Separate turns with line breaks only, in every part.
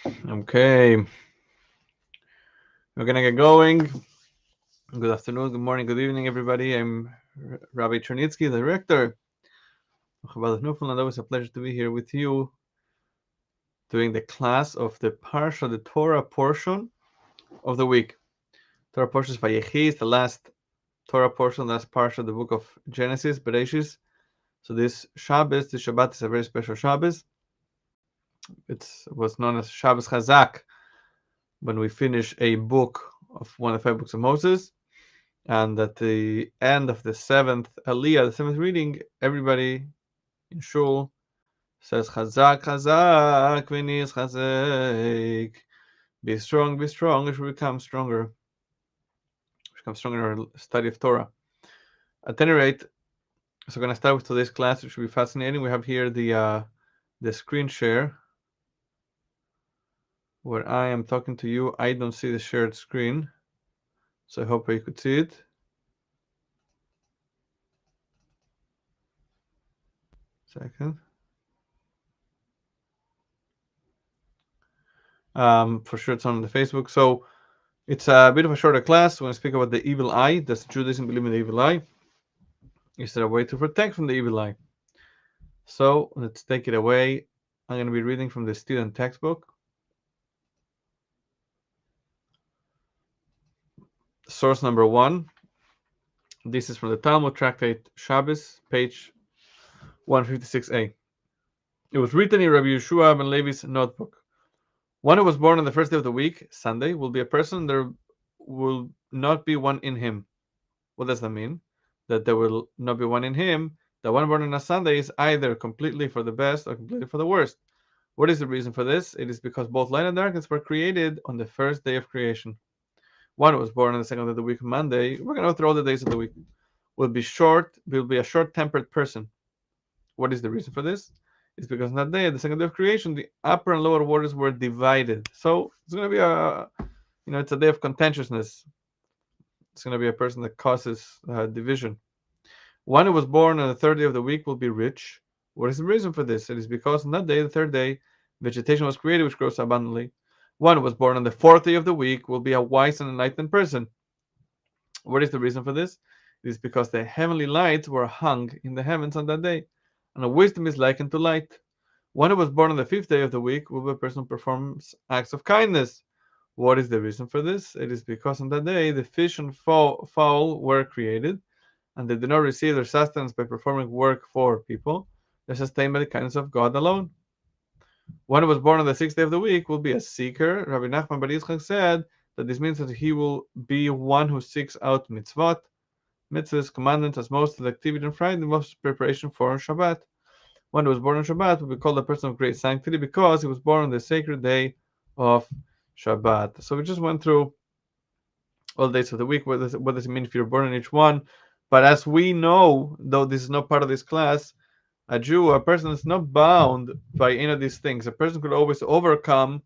Okay, we're gonna get going. Good afternoon, good morning, good evening, everybody. I'm Rabbi Chernitsky, the director of Chabad of Newfoundland. Always a pleasure to be here with you, doing the class of the Parsha, the Torah portion of the week. Torah portion is Vayechi, it's the last Torah portion, last Parsha of the book of Genesis, Bereshis. So this Shabbos, this Shabbat is a very special Shabbos. It was known as Shabbos Chazak when we finish a book of one of the 5 books of Moses. And at the end of the 7th Aliyah, the 7th reading, everybody in Shul says, Chazak, Chazak, V'nis Chazek. Be strong, we should become stronger. We should become stronger in our study of Torah. At any rate, so we're going to start with today's class, which should be fascinating. We have here the screen share where I am talking to you. I don't see the shared screen, so I hope you could see it. Second. For sure it's on the Facebook. So it's a bit of a shorter class. We're going to speak about the evil eye. Does Judaism believe in the evil eye? Is there a way to protect from the evil eye? So let's take it away. I'm going to be reading from the student textbook. Source number 1. This is from the Talmud Tractate Shabbos, page 156a. It was written in Rabbi Yeshua ben Levi's notebook. One who was born on the first day of the week, Sunday, will be a person there will not be one in him. What does that mean? That there will not be one in him. The one born on a Sunday is either completely for the best or completely for the worst. What is the reason for this? It is because both light and darkness were created on the first day of creation. One who was born on the second day of the week, Monday, we're going to go through all the days of the week, will be a short-tempered person. What is the reason for this? It's because on that day, the second day of creation, the upper and lower waters were divided. So it's going to be it's a day of contentiousness. It's going to be a person that causes division. One who was born on the third day of the week will be rich. What is the reason for this? It is because on that day, the third day, vegetation was created which grows abundantly. One who was born on the fourth day of the week will be a wise and enlightened person. What is the reason for this? It is because the heavenly lights were hung in the heavens on that day, and wisdom is likened to light. One who was born on the fifth day of the week will be a person who performs acts of kindness. What is the reason for this? It is because on that day the fish and fowl were created, and they do not receive their sustenance by performing work for people. They're sustained by the kindness of God alone. One who was born on the sixth day of the week will be a seeker. Rabbi Nachman bar Yitzchak said that this means that he will be one who seeks out mitzvot, mitzvahs, commandments, as most of the activity on Friday, most preparation for Shabbat. One who was born on Shabbat will be called a person of great sanctity because he was born on the sacred day of Shabbat. So we just went through all the days of the week. What does it mean if you're born on each one? But as we know, though this is not part of this class, a Jew, a person is not bound by any of these things. A person could always overcome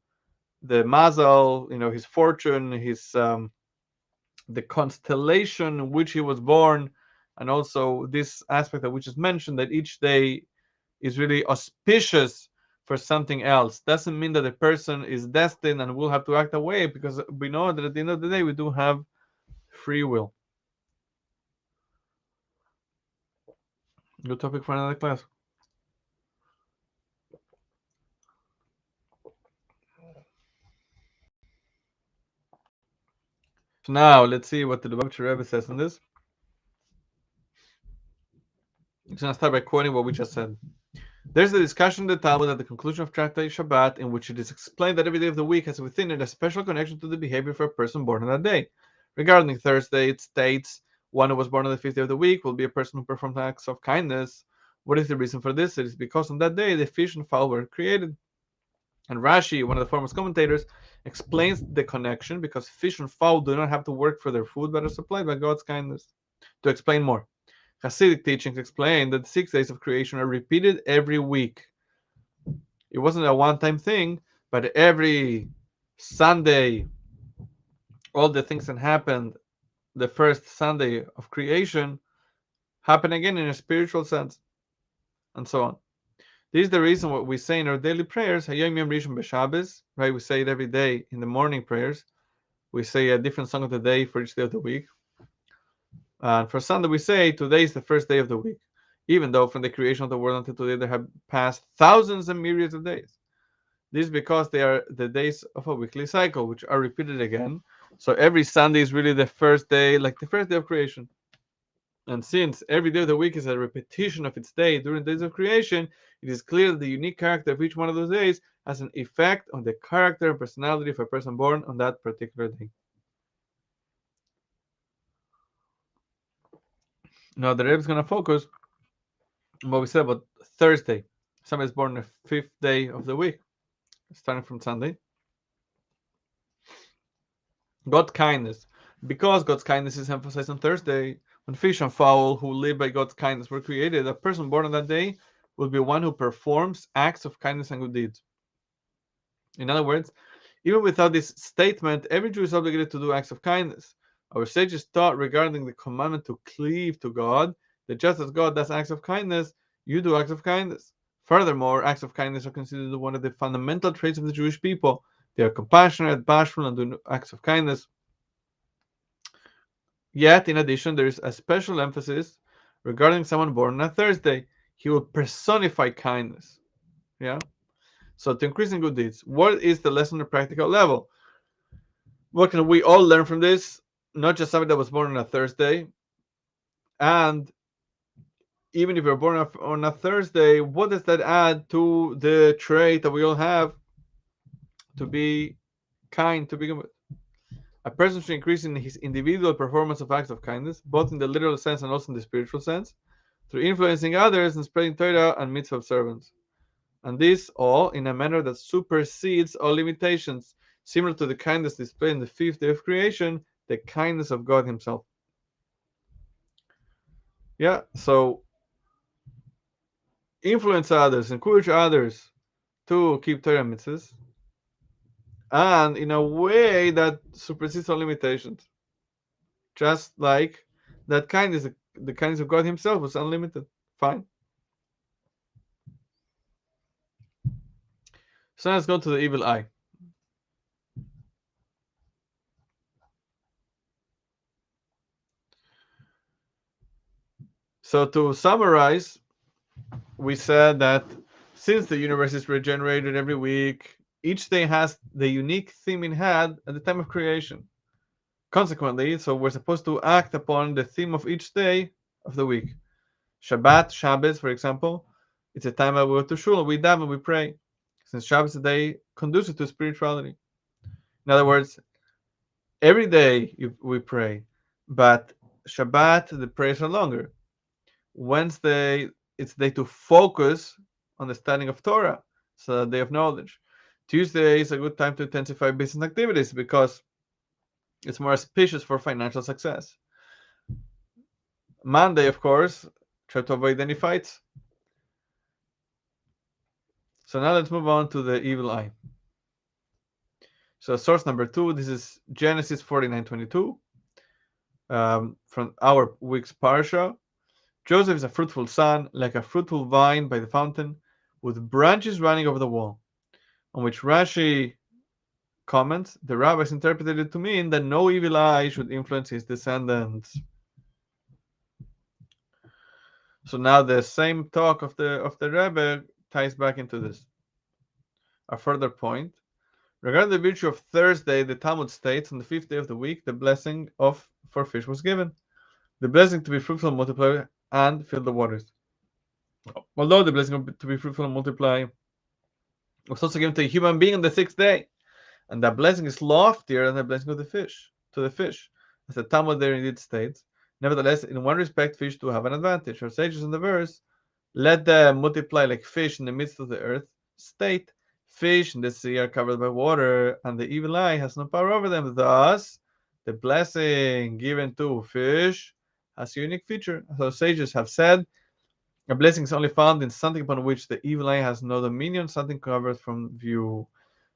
the mazal, his fortune, his the constellation in which he was born, and also this aspect that we just mentioned, that each day is really auspicious for something else. Doesn't mean that the person is destined and will have to act away, because we know that at the end of the day we do have free will. Good topic for another class. So now let's see what the Lubavitcher Rebbe says on this. I'm going to start by quoting what we just said. There's a discussion in the Talmud at the conclusion of Tractate Shabbat in which it is explained that every day of the week has within it a special connection to the behavior of a person born on that day. Regarding Thursday, it states, one who was born on the fifth day of the week will be a person who performs acts of kindness. What is the reason for this? It is because on that day the fish and fowl were created. And Rashi, one of the foremost commentators, explains the connection because fish and fowl do not have to work for their food but are supplied by God's kindness. To explain more, Hasidic teachings explain that the 6 days of creation are repeated every week. It wasn't a one-time thing, but every Sunday, all the things that happened the first Sunday of creation happen again in a spiritual sense, and so on. This is the reason what we say in our daily prayers, Hayom Yom Rishon B'Shabbos, right? We say it every day in the morning prayers. We say a different song of the day for each day of the week. And for Sunday, we say today is the first day of the week, even though from the creation of the world until today there have passed thousands and myriads of days. This is because they are the days of a weekly cycle, which are repeated again. So every Sunday is really the first day, like the first day of creation. And since every day of the week is a repetition of its day during the days of creation, it is clear that the unique character of each one of those days has an effect on the character and personality of a person born on that particular day. Now the Rebbe is going to focus on what we said about Thursday. Somebody is born on the fifth day of the week, starting from Sunday. God's kindness. Because God's kindness is emphasized on Thursday, when fish and fowl who live by God's kindness were created, a person born on that day will be one who performs acts of kindness and good deeds. In other words, even without this statement, every Jew is obligated to do acts of kindness. Our sages taught regarding the commandment to cleave to God that just as God does acts of kindness, you do acts of kindness. Furthermore, acts of kindness are considered one of the fundamental traits of the Jewish people. They are compassionate, bashful, and do acts of kindness. Yet, in addition, there is a special emphasis regarding someone born on a Thursday. He will personify kindness. Yeah? So, to increase in good deeds, what is the lesson on a practical level? What can we all learn from this? Not just somebody that was born on a Thursday. And even if you're born on a Thursday, what does that add to the trait that we all have to be kind to begin with? A person should increase in his individual performance of acts of kindness, both in the literal sense and also in the spiritual sense, through influencing others and spreading Torah and mitzvah observance. And this all in a manner that supersedes all limitations, similar to the kindness displayed in the fifth day of creation, the kindness of God Himself. Yeah, so influence others, encourage others to keep Torah mitzvahs, and in a way that supersedes all limitations. Just like that kindness, the kindness of God Himself was unlimited. Fine. So let's go to the evil eye. So to summarize, we said that since the universe is regenerated every week, each day has the unique theme it had at the time of creation. Consequently, so we're supposed to act upon the theme of each day of the week. Shabbat, Shabbos, for example, it's a time that we go to shul, we daven, we pray. Since Shabbos is a day conducive to spirituality. In other words, every day we pray, but Shabbat, the prayers are longer. Wednesday, it's the day to focus on the studying of Torah, so a day of knowledge. Tuesday is a good time to intensify business activities because it's more auspicious for financial success. Monday, of course, try to avoid any fights. So now let's move on to the evil eye. So source number 2, this is Genesis 49:22 from our week's parsha. Joseph is a fruitful son, like a fruitful vine by the fountain, with branches running over the wall. On which Rashi comments, the rabbis interpreted it to mean that no evil eye should influence his descendants. So now the same talk of the Rebbe ties back into this. A further point. Regarding the virtue of Thursday, the Talmud states on the fifth day of the week, the blessing for fish was given. The blessing to be fruitful, multiply, and fill the waters. Although the blessing to be fruitful and multiply was also given to a human being on the sixth day, and that blessing is loftier than the blessing of the fish, as the Talmud there indeed states. Nevertheless, in one respect, fish do have an advantage. Our sages in the verse, let them multiply like fish in the midst of the earth, state, fish in the sea are covered by water, and the evil eye has no power over them. Thus, the blessing given to fish has a unique feature. As our sages have said, a blessing is only found in something upon which the evil eye has no dominion, something covered from view.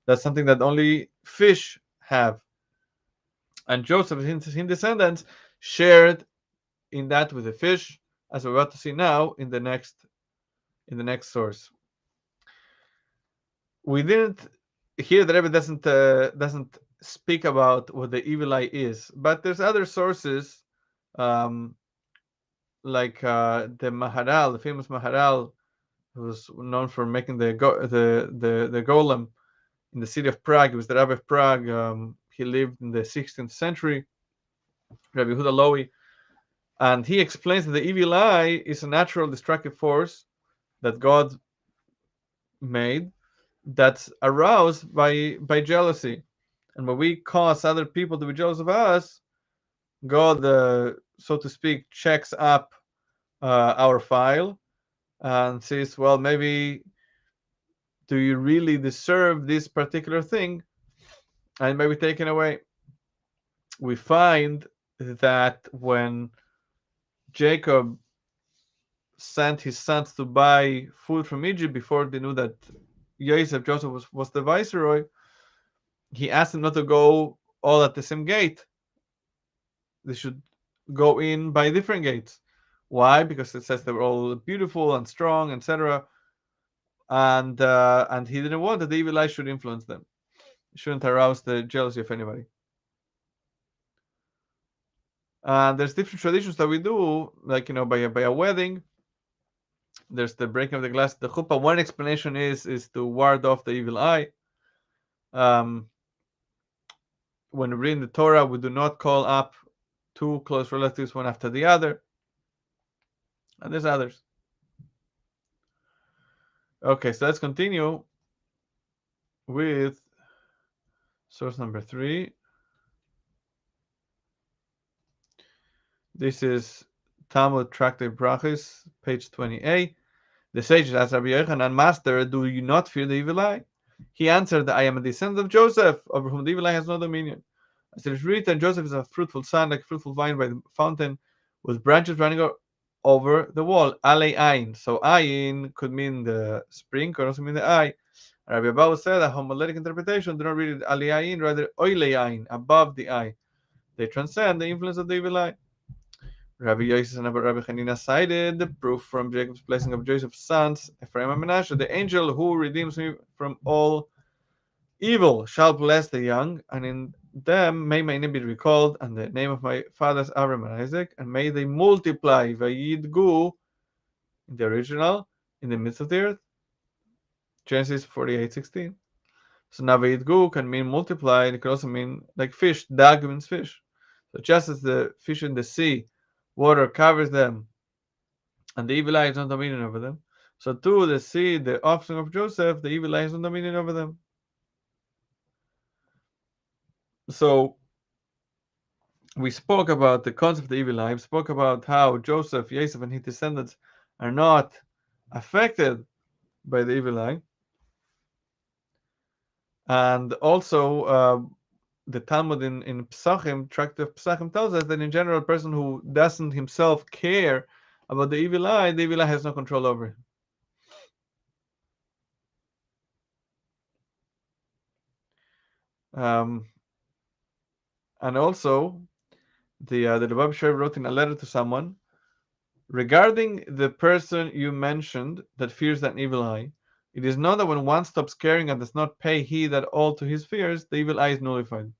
That's something that only fish have. And Joseph and his descendants shared in that with the fish, as we're about to see now in the next source. we didn't here. The Rebbe doesn't speak about what the evil eye is, but there's other sources, um, like the Maharal, the famous Maharal, who's known for making the golem in the city of Prague. He was the Rabbi of Prague. He lived in the 16th century, Rabbi Yehuda Lowy, and he explains that the evil eye is a natural destructive force that God made, that's aroused by jealousy. And when we cause other people to be jealous of us, God, so to speak, checks up our file and says, well, maybe do you really deserve this particular thing? And maybe taken away. We find that when Jacob sent his sons to buy food from Egypt before they knew that Joseph was the viceroy, he asked them not to go all at the same gate. They should go in by different gates. Why? Because it says they were all beautiful and strong, etc. And he didn't want that the evil eye should influence them. It shouldn't arouse the jealousy of anybody. And there's different traditions that we do, like by a wedding. There's the breaking of the glass, the chuppah. One explanation is to ward off the evil eye. When we read the Torah, we do not call up two close relatives one after the other. And there's others. Okay, so let's continue with source number 3. This is Talmud Tractate Brachis, page 28. The sages asked Rabbi Yochanan, Master, do you not fear the evil eye? He answered, I am a descendant of Joseph, over whom the evil eye has no dominion. As it is written, Joseph is a fruitful son, like a fruitful vine by the fountain, with branches running over the wall. Alei ayin. So ayin could mean the spring, could also mean the eye. Rabbi Abahu said a homiletic interpretation, do not read it alei ayin, rather oilei ayin, above the eye. They transcend the influence of the evil eye. Rabbi Yosef and Rabbi Hanina cited the proof from Jacob's blessing of Joseph's sons, Ephraim and Manasseh, the angel who redeems me from all evil shall bless the young, and in them may my name be recalled, and the name of my fathers Abraham and Isaac, and may they multiply, Vayidgu, in the original, in the midst of the earth. Genesis 48:16. So now Vayidgu can mean multiply, and it can also mean like fish. Dag means fish. So just as the fish in the sea, water covers them, and the evil eye has no dominion over them, so too the seed, the offspring of Joseph, the evil eye has no dominion over them. So we spoke about the concept of the evil eye. We spoke about how Joseph, Yosef, and his descendants are not affected by the evil eye. And also, the Talmud in Pesachim, Tract of Pesachim, tells us that in general, a person who doesn't himself care about the evil eye has no control over him. And also, the Lubavitcher wrote in a letter to someone, regarding the person you mentioned that fears an evil eye, it is known that when one stops caring and does not pay heed at all to his fears, the evil eye is nullified.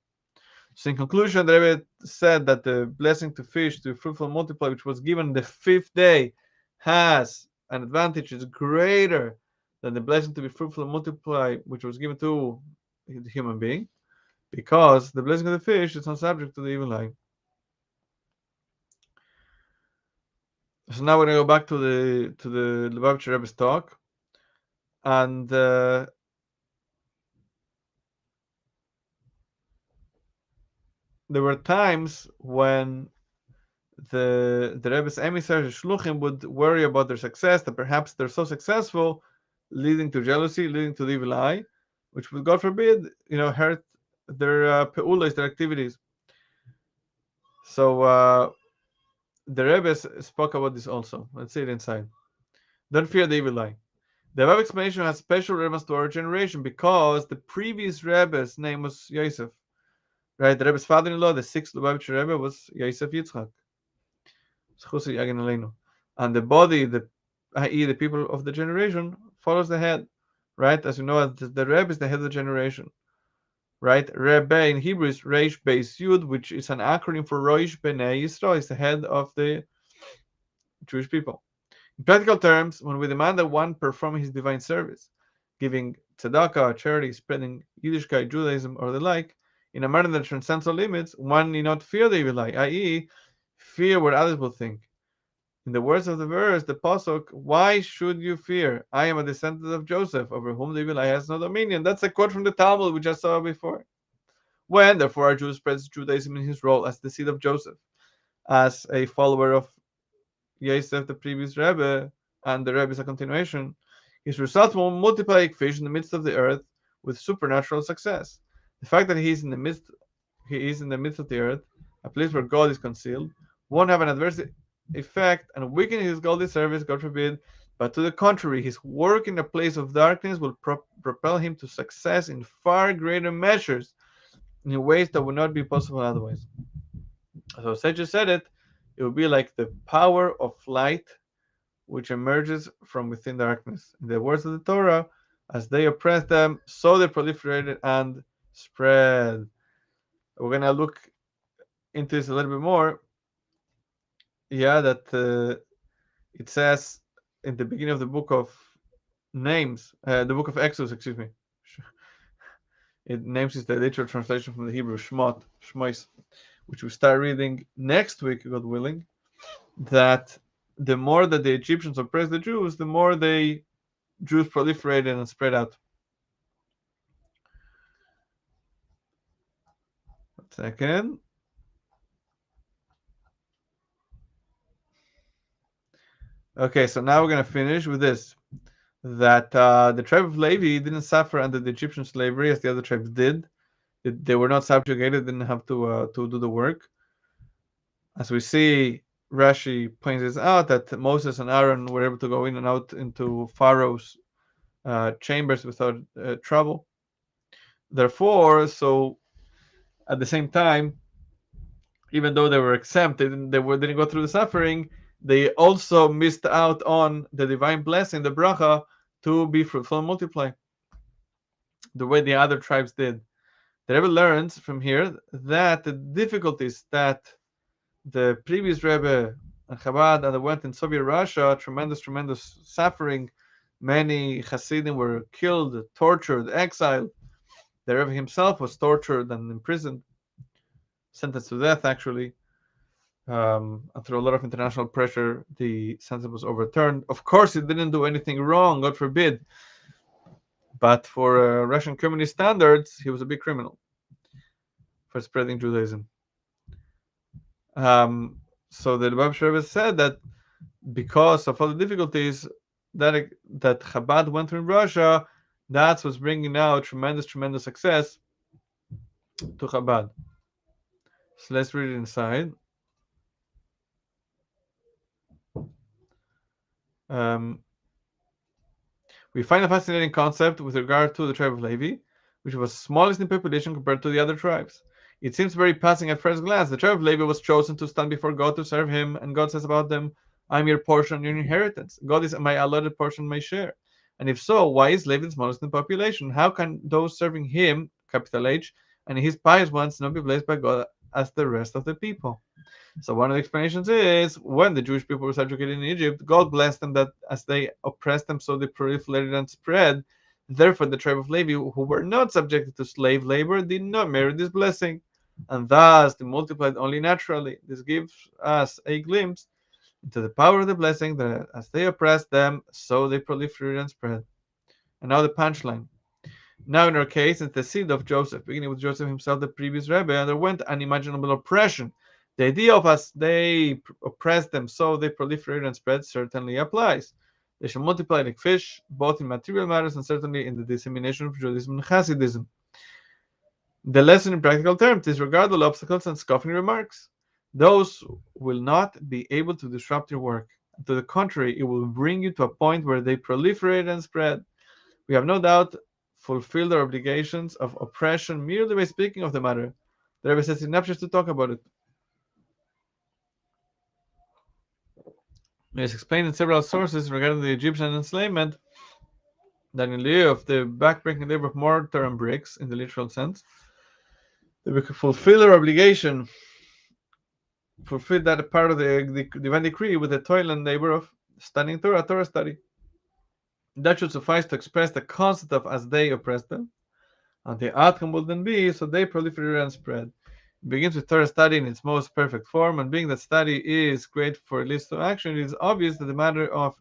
So in conclusion, the Rebbe said that the blessing to fish, to fruitful multiply, which was given the 5th day, has an advantage, is greater than the blessing to be fruitful and multiply, which was given to the human being, because the blessing of the fish is not subject to the evil eye. So now we're gonna go back to the Lubavitcher Rebbe's talk, and there were times when the Rebbe's emissaries, shluchim, would worry about their success, that perhaps they're so successful, leading to jealousy, leading to the evil eye, which would, God forbid, hurt their peulas, their activities. So the Rebbe spoke about this also. Let's see it inside. Don't fear the evil eye. The above explanation has special relevance to our generation because the previous Rebbe's name was Yosef. Right? The Rebbe's father-in-law, the 6th Lubavitcher Rebbe, was Yosef Yitzchak. And the body, i.e., the people of the generation, follows the head. right? As you know, the Rebbe is the head of the generation, right? Rebbe in Hebrew is Reish Beis Yud, which is an acronym for Roish Bnei Yisrael, is the head of the Jewish people. In practical terms, when we demand that one perform his divine service, giving tzedakah, charity, spreading Yiddishkeit, Judaism, or the like, in a manner that transcends all limits, one need not fear the evil eye, i.e., fear what others will think. In the words of the verse, the pasuk, why should you fear? I am a descendant of Joseph, over whom the evil eye has no dominion. That's a quote from the Talmud, which I saw before. When, therefore, our Jew spreads Judaism in his role as the seed of Joseph, as a follower of Yosef, the previous Rebbe, and the Rebbe is a continuation, his results will multiply like fish in the midst of the earth with supernatural success. The fact that he is in the midst of the earth, a place where God is concealed, won't have an adverse effect and weaken his godly service, God forbid, but to the contrary, his work in a place of darkness will propel him to success in far greater measures in ways that would not be possible otherwise. So Sage said it would be like the power of light which emerges from within darkness. In the words of the Torah, as they oppressed them, so they proliferated and spread. We're going to look into this a little bit more. Yeah, that it says in the beginning of the book of the book of Exodus, excuse me. It names is the literal translation from the Hebrew Shmois, which we start reading next week, God willing. That the more that the Egyptians oppressed the Jews, the more the Jews proliferated and spread out. 1 second. Okay, so now we're going to finish with this. That the tribe of Levi didn't suffer under the Egyptian slavery as the other tribes did. They were not subjugated, didn't have to do the work. As we see, Rashi points this out that Moses and Aaron were able to go in and out into Pharaoh's chambers without trouble. Therefore, so at the same time, even though they were exempt, didn't go through the suffering. They also missed out on the divine blessing, the bracha, to be fruitful and multiply, the way the other tribes did. The Rebbe learns from here that the difficulties that the previous Rebbe and Chabad underwent in Soviet Russia, tremendous suffering. Many Hasidim were killed, tortured, exiled. The Rebbe himself was tortured and imprisoned, sentenced to death actually. Through a lot of international pressure, the sentence was overturned. Of course, he didn't do anything wrong, God forbid. But for Russian communist standards, he was a big criminal for spreading Judaism. So the Lubavitch Rebbe said that because of all the difficulties that Chabad went through in Russia, that's what's bringing out tremendous success to Chabad. So let's read it inside. We find a fascinating concept with regard to the tribe of Levi, which was smallest in population compared to the other tribes. It seems very passing at first glance. The tribe of Levi was chosen to stand before God to serve him, and God says about them, I'm your portion, your inheritance. God is my allotted portion, my share. And if so, why is Levi the smallest in population? How can those serving him, capital H, and his pious ones not be blessed by God as the rest of the people? So one of the explanations is when the Jewish people were subjugated in Egypt, God blessed them that as they oppressed them, so they proliferated and spread. Therefore, the tribe of Levi, who were not subjected to slave labor, did not merit this blessing, and thus they multiplied only naturally. This gives us a glimpse into the power of the blessing that as they oppressed them, so they proliferated and spread. And now the punchline. Now, in our case, it's the seed of Joseph, beginning with Joseph himself, the previous Rebbe, underwent unimaginable oppression. The idea of as they oppressed them, so they proliferated and spread certainly applies. They shall multiply like fish, both in material matters and certainly in the dissemination of Judaism and Hasidism. The lesson in practical terms: disregard all obstacles and scoffing remarks. Those will not be able to disrupt your work. To the contrary, it will bring you to a point where they proliferate and spread. We have no doubt fulfilled our obligations of oppression merely by speaking of the matter. The Rebbe says enough just to talk about it. It is explained in several sources regarding the Egyptian enslavement that in lieu of the backbreaking labor of mortar and bricks, in the literal sense, they will fulfill their obligation, fulfill that part of the divine decree with the toil and labor of studying Torah study. That should suffice to express the concept of as they oppress them, and the outcome will then be so they proliferate and spread. It begins with Torah study in its most perfect form, and being that study is great for it leads to action, it is obvious that the matter of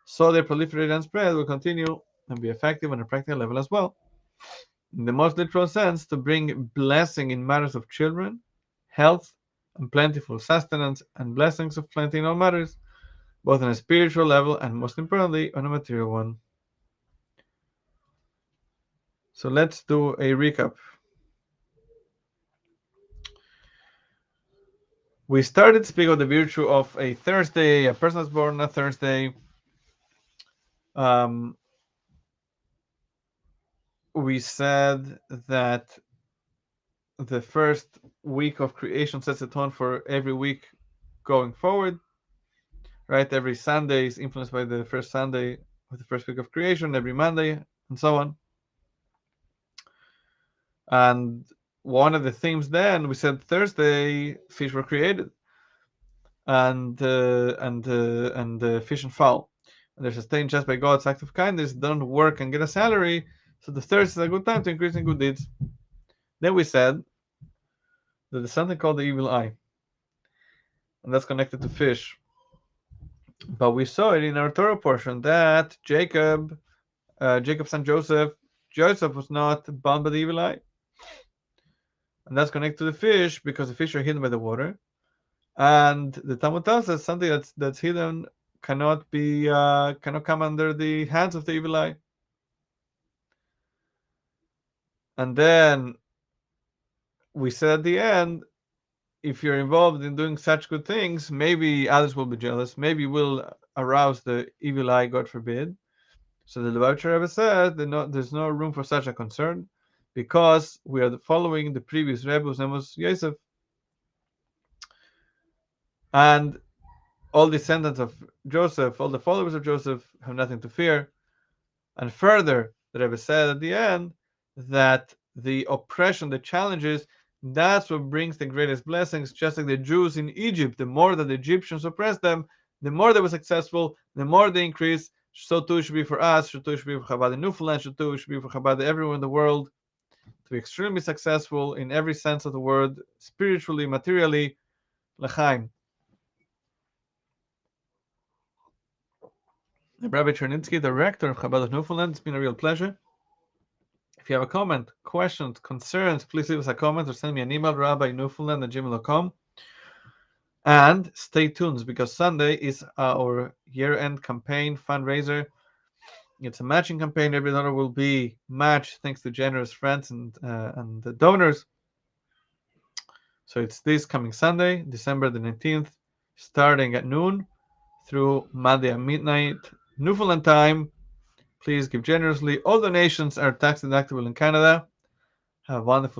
so they proliferate and spread will continue and be effective on a practical level as well. In the most literal sense, to bring blessing in matters of children, health, and plentiful sustenance, and blessings of plenty in all matters, both on a spiritual level and most importantly on a material one. So let's do a recap. We started to speak of the virtue of a Thursday, a person that's born on a Thursday. We said that the first week of creation sets the tone for every week going forward, right? Every Sunday is influenced by the first Sunday of the first week of creation, every Monday, and so on. And one of the themes then, we said Thursday, fish were created, and fish and fowl. And they're sustained just by God's act of kindness, don't work and get a salary, so the Thursday is a good time to increase in good deeds. Then we said that there's something called the evil eye, and that's connected to fish. But we saw it in our Torah portion that Jacob's son Joseph was not bound by the evil eye, and that's connected to the fish because the fish are hidden by the water, and the Talmud tells us something that's hidden cannot come under the hands of the evil eye. And then we said at the end, if you're involved in doing such good things, maybe others will be jealous, maybe will arouse the evil eye, God forbid. So the Lubavitcher Rebbe said there's no room for such a concern because we are following the previous Rebbe, whose name was Yosef. And all descendants of Joseph, all the followers of Joseph have nothing to fear. And further, the Rebbe said at the end that the oppression, the challenges, that's what brings the greatest blessings. Just like the Jews in Egypt, the more that the Egyptians oppressed them, the more they were successful, the more they increased. So too should be for us, so too should be for Chabad in Newfoundland, so too should be for Chabad everywhere in the world, to be extremely successful in every sense of the word, spiritually, materially. L'chaim. Rabbi Chernitzky, the rector of Chabad of Newfoundland, it's been a real pleasure. If you have a comment, questions, concerns, please leave us a comment or send me an email, rabbi@newfoundland@gmail.com. And stay tuned because Sunday is our year-end campaign fundraiser. It's a matching campaign. Every dollar will be matched thanks to generous friends and the donors. So it's this coming Sunday, December the 19th, starting at noon through Monday at midnight, Newfoundland time. Please give generously. All donations are tax deductible in Canada. Have a wonderful